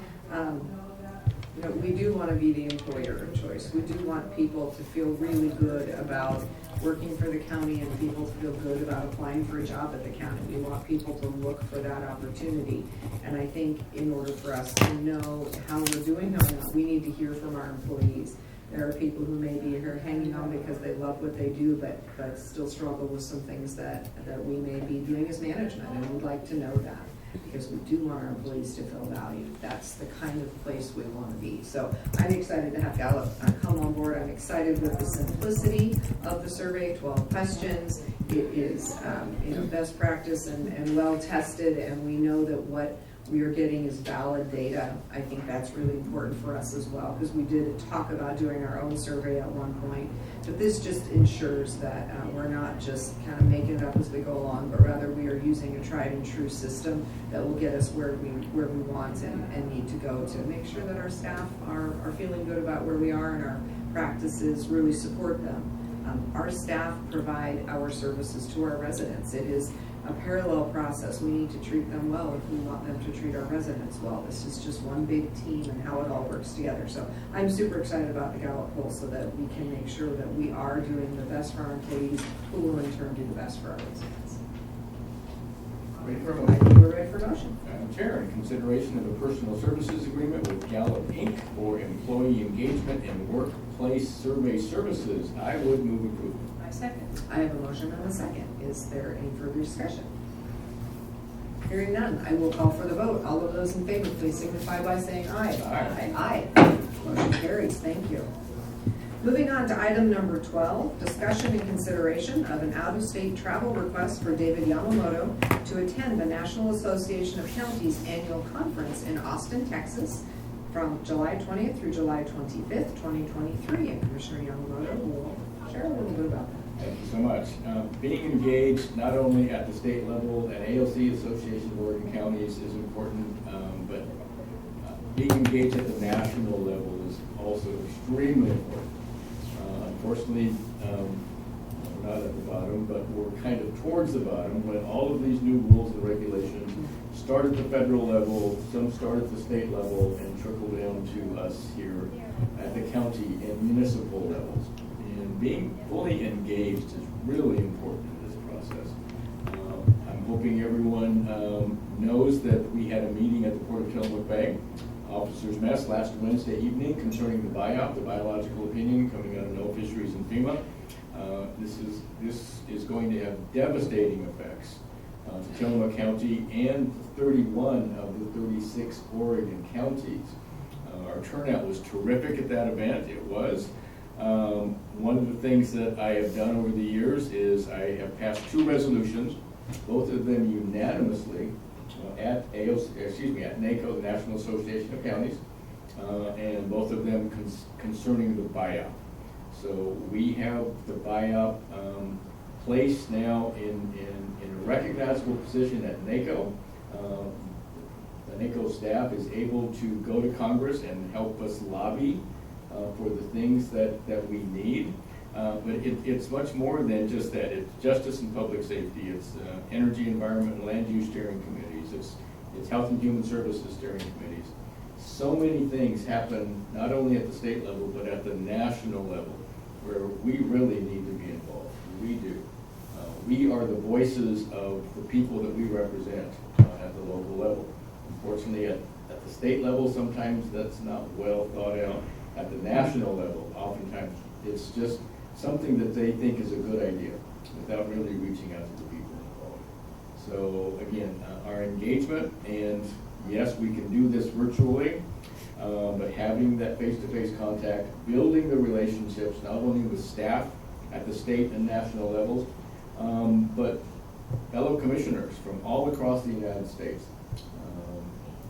Speaker 1: we do want to be the employer of choice. We do want people to feel really good about working for the county and people to feel good about applying for a job at the county. We want people to look for that opportunity. And I think in order for us to know how we're doing or not, we need to hear from our employees. There are people who may be here hanging on because they love what they do, but still struggle with some things that we may be doing as management, and we'd like to know that, because we do want our employees to feel valued. That's the kind of place we want to be. So I'm excited to have Gallup come on board. I'm excited with the simplicity of the survey, 12 questions. It is best practice and well tested, and we know that what we are getting is valid data. I think that's really important for us as well, because we did talk about doing our own survey at one point. But this just ensures that we're not just kind of making it up as we go along, but rather we are using a tried and true system that will get us where we want and need to go, to make sure that our staff are feeling good about where we are, and our practices really support them. Our staff provide our services to our residents. It is a parallel process. We need to treat them well if we want them to treat our residents well. This is just one big team and how it all works together. So I'm super excited about the Gallup poll, so that we can make sure that we are doing the best for our employees, who will in turn do the best for our residents.
Speaker 5: Ready for a
Speaker 1: I
Speaker 5: motion?
Speaker 1: think we're ready for motion.
Speaker 5: Madam Chair, in consideration of a personal services agreement with Gallup Inc. for employee engagement and workplace survey services, I would move approval.
Speaker 4: I second.
Speaker 1: I have a motion and a second. Is there any further discussion? Hearing none, I will call for the vote. All of those in favor, please signify by saying aye.
Speaker 5: Aye.
Speaker 1: Aye. Motion carries. Thank you. Moving on to item number 12, discussion and consideration of an out-of-state travel request for David Yamamoto to attend the National Association of Counties Annual Conference in Austin, Texas, from July 20th through July 25th, 2023. And Commissioner Yamamoto will share a little bit about that.
Speaker 5: Thank you so much. Being engaged not only at the state level, at AOC, Association of Oregon Counties, is important, but being engaged at the national level is also extremely important. Unfortunately, we're not at the bottom, but we're kind of towards the bottom when all of these new rules and regulations start at the federal level, some start at the state level, and trickle down to us here at the county and municipal levels. And being fully engaged is really important in this process. I'm hoping everyone knows that we had a meeting at the Port of Tillamook Bay Officers Mess last Wednesday evening concerning the BIOP, the biological opinion coming out of No Fisheries and FEMA. This is going to have devastating effects to Tillamook County and 31 of the 36 Oregon counties. Our turnout was terrific at that event. It was. One of the things that I have done over the years is I have passed 2 resolutions, both of them unanimously at NACO, the National Association of Counties, and both of them concerning the BIOP. So we have the BIOP placed now in a recognizable position at NACO. The NACO staff is able to go to Congress and help us lobby for the things that we need. But it's much more than just that. It's justice and public safety. It's energy, environment, and land use steering committees. It's health and human services steering committees. So many things happen not only at the state level, but at the national level, where we really need to be involved. We do. We are the voices of the people that we represent at the local level. Unfortunately, at at the state level, sometimes that's not well thought out. At the national level, oftentimes it's just something that they think is a good idea without really reaching out to the people involved. So again, our engagement, and yes, we can do this virtually, but having that face-to-face contact, building the relationships, not only with staff at the state and national levels, but fellow commissioners from all across the United States.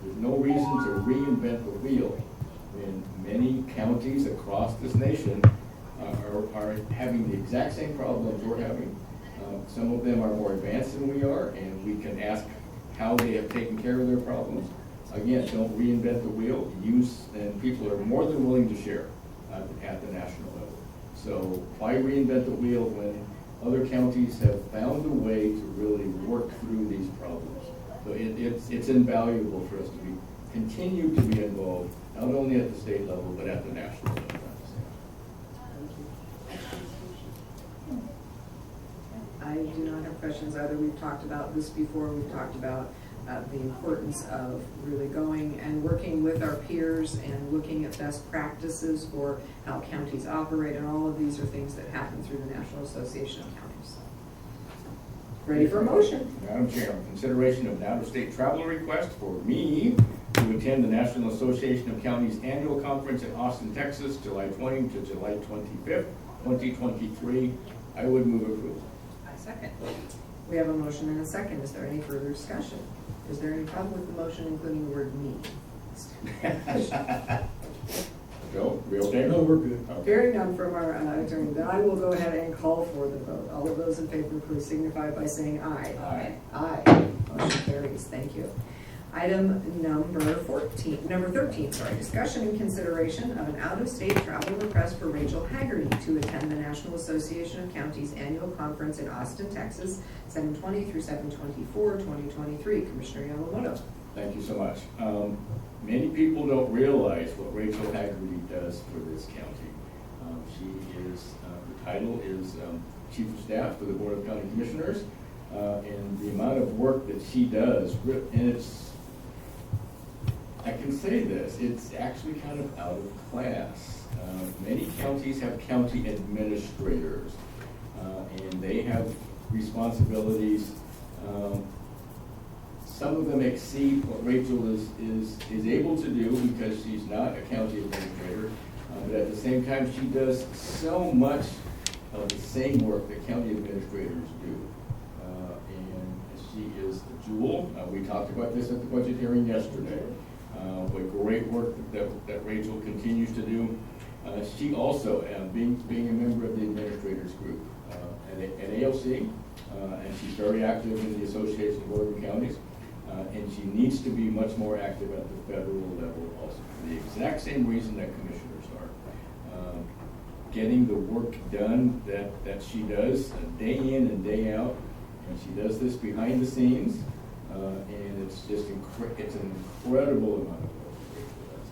Speaker 5: There's no reason to reinvent the wheel when many counties across this nation are having the exact same problems we're having. Some of them are more advanced than we are, and we can ask how they have taken care of their problems. Again, don't reinvent the wheel. And people are more than willing to share at the national level. So why reinvent the wheel when other counties have found a way to really work through these problems? So it's invaluable for us to continue to be involved, not only at the state level, but at the national level.
Speaker 1: I do not have questions either. We've talked about this before. We've talked about the importance of really going and working with our peers and looking at best practices for how counties operate, and all of these are things that happen through the National Association of Counties. Ready for a motion?
Speaker 5: Madam Chair, consideration of an out-of-state travel request for me to attend the National Association of Counties Annual Conference in Austin, Texas, July 20 to July 25th, 2023. I would move approval.
Speaker 1: I second. We have a motion and a second. Is there any further discussion? Is there any problem with the motion, including the word "me"?
Speaker 5: Joe, we okay?
Speaker 2: No, we're good.
Speaker 5: Okay.
Speaker 1: Hearing none from our attorney, then I will go ahead and call for the vote. All of those in favor, please signify by saying aye.
Speaker 5: Aye.
Speaker 1: Aye. Motion carries. Thank you. Item number 13, discussion and consideration of an out-of-state travel request for Rachel Haggerty to attend the National Association of Counties Annual Conference in Austin, Texas, 7/20 through 7/24, 2023. Commissioner Yamamoto.
Speaker 5: Thank you so much. Many people don't realize what Rachel Haggerty does for this county. Her title is Chief of Staff for the Board of County Commissioners, and the amount of work that she does, and I can say this, it's actually kind of out of class. Many counties have county administrators, and they have responsibilities. Some of them exceed what Rachel is able to do because she's not a county administrator, but at the same time, she does so much of the same work that county administrators do. And she is the jewel. We talked about this at the budget hearing yesterday. What great work that Rachel continues to do. She also, being a member of the administrators group at ALC, and she's very active in the Association of Oregon Counties, and she needs to be much more active at the federal level also, for the exact same reason that commissioners are. Getting the work done that she does day in and day out, and she does this behind the scenes, and it's just it's an incredible amount of work that Rachel does.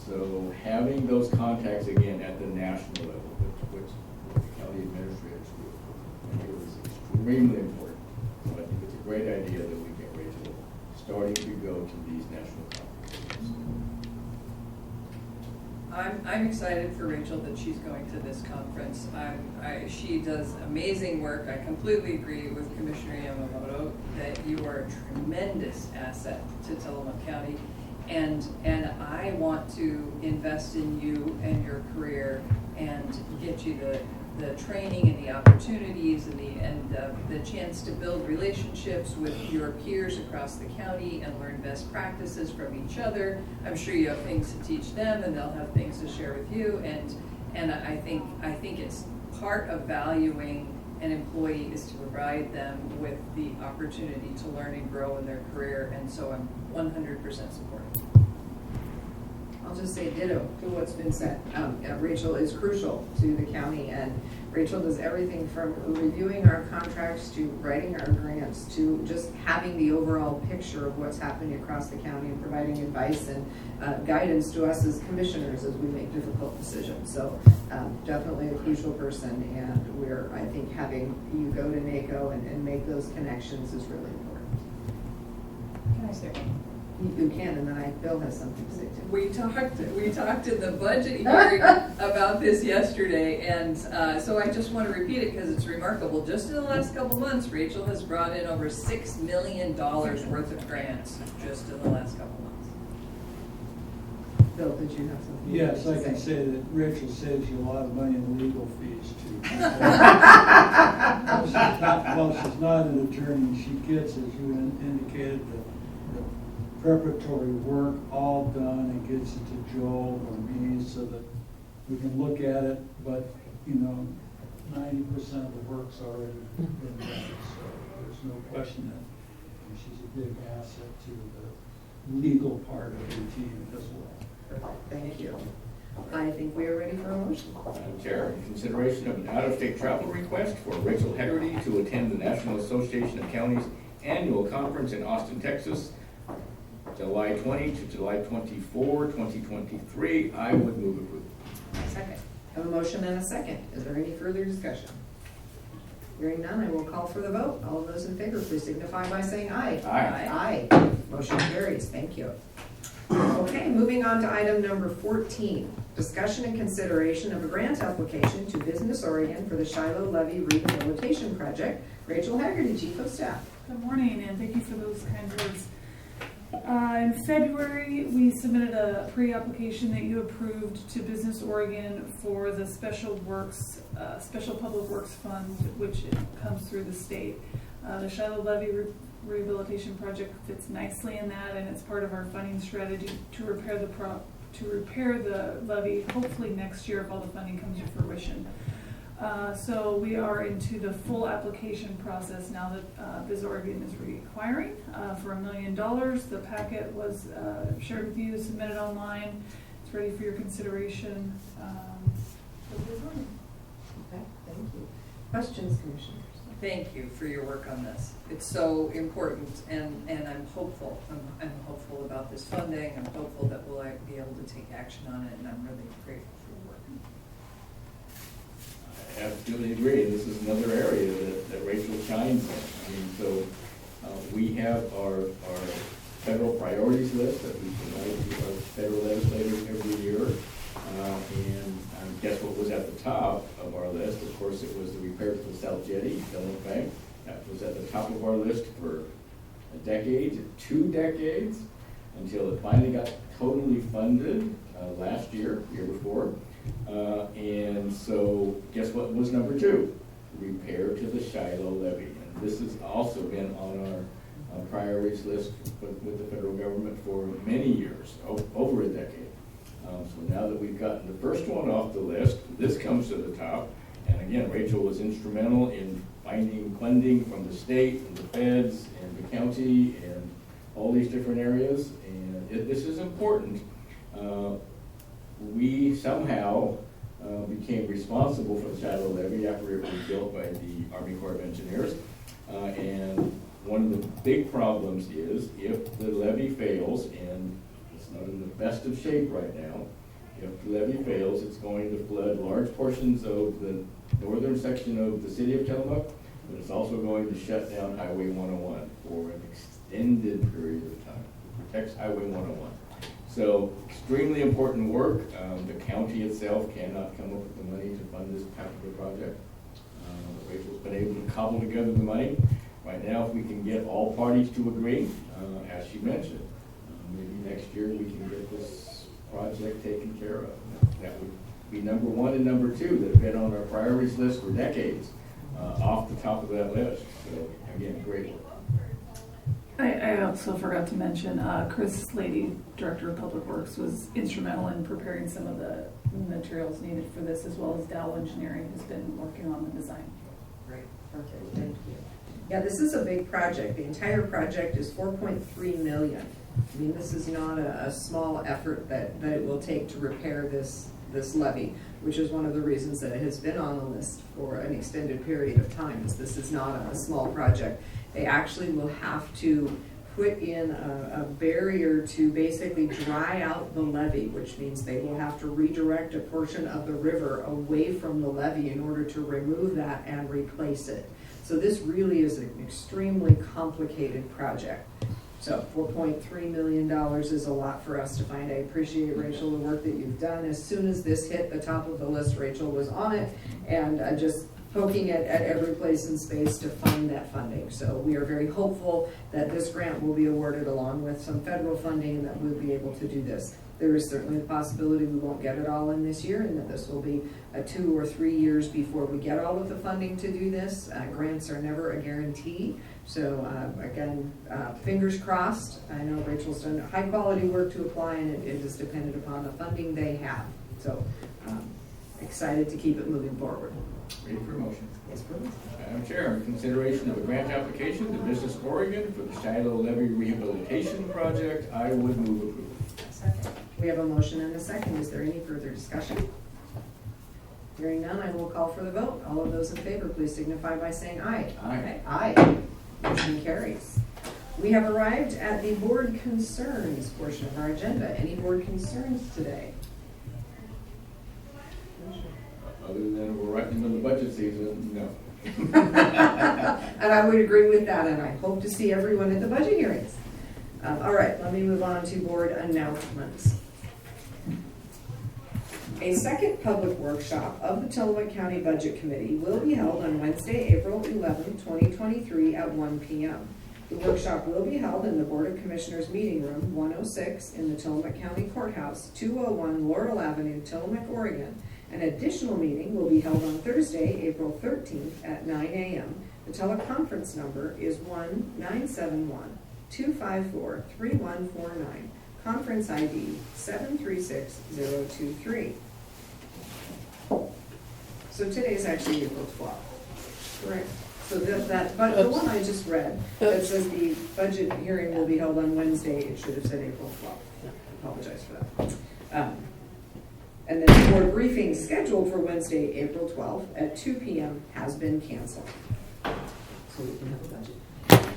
Speaker 5: So having those contacts again at the national level, which the county administrators do, I think is extremely important. So I think it's a great idea that we get Rachel starting to go to these national conferences.
Speaker 4: I'm excited for Rachel that she's going to this conference. She does amazing work. I completely agree with Commissioner Yamamoto that you are a tremendous asset to Tillamook County, and I want to invest in you and your career and get you the training and the opportunities and the chance to build relationships with your peers across the county and learn best practices from each other. I'm sure you have things to teach them, and they'll have things to share with you. And I think it's part of valuing an employee is to provide them with the opportunity to learn and grow in their career. And so I'm 100% supportive.
Speaker 1: I'll just say ditto to what's been said. Rachel is crucial to the county, and Rachel does everything from reviewing our contracts to writing our grants to just having the overall picture of what's happening across the county and providing advice and guidance to us as commissioners as we make difficult decisions. So definitely a crucial person, and I think having you go to NACO and make those connections is really important.
Speaker 3: Can I say one?
Speaker 1: You can, and then Bill has something to say too.
Speaker 4: We talked in the budget hearing about this yesterday, and so I just want to repeat it because it's remarkable. Just in the last couple months, Rachel has brought in over $6 million worth of grants just in the last couple months.
Speaker 1: Bill, did you have something?
Speaker 11: Yes,
Speaker 1: to
Speaker 11: I can say that Rachel saves you a lot of money in legal fees too. Well, she's not an attorney. She gets, as you indicated, the preparatory work all done and gets it to Joel or me so that we can look at it, but, 90% of the work's already been done. So there's no question that she's a big asset to the legal part of the team as well.
Speaker 1: Thank you. I think we are ready for a motion.
Speaker 5: Madam Chair, in consideration of an out-of-state travel request for Rachel Hegarty to attend the National Association of Counties Annual Conference in Austin, Texas, July 20 to July 24, 2023, I would move approval.
Speaker 1: Second. Have a motion and a second. Is there any further discussion? Hearing none, I will call for the vote. All of those in favor, please signify by saying aye.
Speaker 5: Aye.
Speaker 1: Aye. Motion carries. Thank you. Okay, moving on to item number 14. Discussion and consideration of a grant application to Business Oregon for the Shiloh Levee Rehabilitation Project. Rachel Haggerty, Chief of Staff.
Speaker 12: Good morning, and thank you for those kind words. In February, we submitted a pre-application that you approved to Business Oregon for the Special Public Works Fund, which comes through the state. The Shiloh Levee Rehabilitation Project fits nicely in that, and it's part of our funding strategy to repair the levee, hopefully next year if all the funding comes to fruition. So we are into the full application process now that Biz Oregon is requiring for $1 million. The packet was shared with you, submitted online. It's ready for your consideration. For Biz Oregon.
Speaker 1: Okay, thank you. Questions, Commissioners?
Speaker 4: Thank you for your work on this. It's so important, and I'm hopeful. I'm hopeful about this funding. I'm hopeful that we'll be able to take action on it, and I'm really grateful for your work.
Speaker 5: I absolutely agree. This is another area that Rachel shines in. I mean, so we have our federal priorities list that we provide to our federal legislators every year. And guess what was at the top of our list? Of course, it was the repair to the South Jetty, Belmont Bank. That was at the top of our list for a decade, 2 decades, until it finally got totally funded last year, year before. And so guess what was number 2? Repair to the Shiloh Levee. And this has also been on our priorities list with the federal government for many years, over a decade. So now that we've gotten the first one off the list, this comes to the top. And again, Rachel was instrumental in finding funding from the state and the feds and the county and all these different areas. And this is important. We somehow became responsible for the Shiloh Levee after it was built by the Army Corps of Engineers. And one of the big problems is if the levee fails, and it's not in the best of shape right now, if the levee fails, it's going to flood large portions of the northern section of the city of Tillamook, but it's also going to shut down Highway 101 for an extended period of time. It protects Highway 101. So extremely important work. The county itself cannot come up with the money to fund this particular project. Rachel's been able to cobble together the money. Right now, if we can get all parties to agree, as she mentioned, maybe next year we can get this project taken care of. That would be number 1 and number 2 that have been on our priorities list for decades, off the top of that list. So again, great work.
Speaker 12: I also forgot to mention, Chris Slady, Director of Public Works, was instrumental in preparing some of the materials needed for this, as well as Dow Engineering, who's been working on the design.
Speaker 1: Great, perfect, thank you. Yeah, this is a big project. The entire project is $4.3 million. I mean, this is not a small effort that it will take to repair this levee, which is one of the reasons that it has been on the list for an extended period of time. This is not a small project. They actually will have to put in a barrier to basically dry out the levee, which means they will have to redirect a portion of the river away from the levee in order to remove that and replace it. So this really is an extremely complicated project. So $4.3 million is a lot for us to find. I appreciate, Rachel, the work that you've done. As soon as this hit the top of the list, Rachel was on it and just poking at every place in space to find that funding. So we are very hopeful that this grant will be awarded along with some federal funding and that we'll be able to do this. There is certainly the possibility we won't get it all in this year and that this will be 2 or 3 years before we get all of the funding to do this. Grants are never a guarantee. So again, fingers crossed. I know Rachel's done high quality work to apply and it is dependent upon the funding they have. So excited to keep it moving forward.
Speaker 5: Ready for a motion?
Speaker 1: Yes, please.
Speaker 5: Madam Chair, in consideration of a grant application to Business Oregon for the Shiloh Levee Rehabilitation Project, I would move approval.
Speaker 1: We have a motion and a second. Is there any further discussion? Hearing none, I will call for the vote. All of those in favor, please signify by saying aye.
Speaker 5: Aye.
Speaker 1: Aye. Motion carries. We have arrived at the board concerns portion of our agenda. Any board concerns today?
Speaker 5: Other than we're right into the budget season, no.
Speaker 1: And I would agree with that, and I hope to see everyone at the budget hearings. All right, let me move on to board announcements. A second public workshop of the Tillamook County Budget Committee will be held on Wednesday, April 11, 2023 at 1 p.m. The workshop will be held in the Board of Commissioners Meeting Room 106 in the Tillamook County Courthouse, 201 Laurel Avenue, Tillamook, Oregon. An additional meeting will be held on Thursday, April 13th at 9 a.m. The teleconference number is 1-971-254-3149. Conference ID 736023. So today is actually April 12th, correct? So but the one I just read, that says the budget hearing will be held on Wednesday, it should have said April 12th. I apologize for that. And then the board briefing scheduled for Wednesday, April 12th at 2 p.m. has been canceled. So we can have a budget.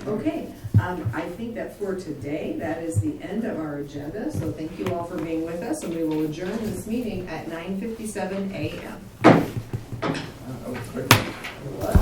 Speaker 1: Okay, I think that for today, that is the end of our agenda. So thank you all for being with us, and we will adjourn this meeting at 9:57 a.m.
Speaker 5: That was quick.
Speaker 1: It was.